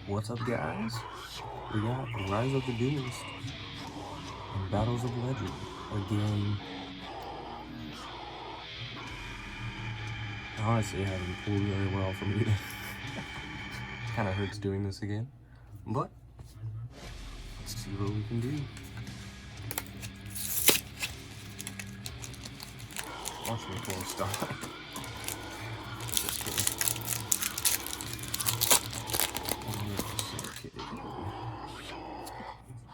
What's up, guys? We got Rise of the Duelist and Battles of Legend again. Honestly, it hasn't pulled very well for me. Kind of hurts doing this again, but let's see what we can do. Watch me pull a star. Just kidding.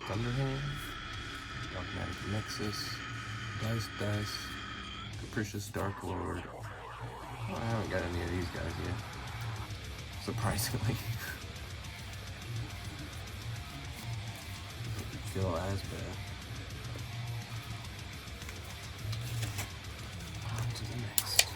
Thunderhand, Dogmatic Nexus, Dice, Capricious Dark Lord. Oh, I haven't got any of these guys yet, surprisingly. Doesn't feel as bad. On to the next.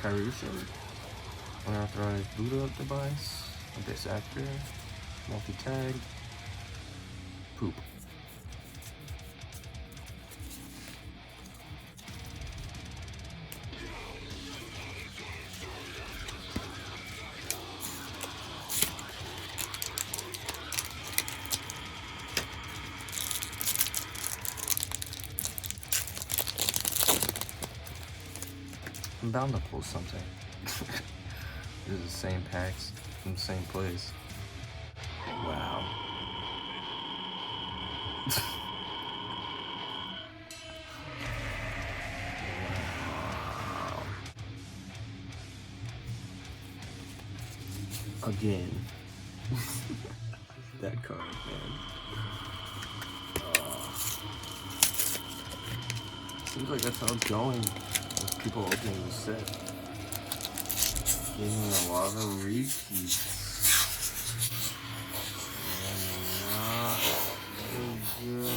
Kairyu, unauthorized boot up device, Abyss Actor, multi-tag, poop. I'm bound to pull something. This is the same packs from the same place. Wow. Wow. Again. That card, man. Seems like that's how it's going with people opening the set. Getting a lot of repeats. Not good.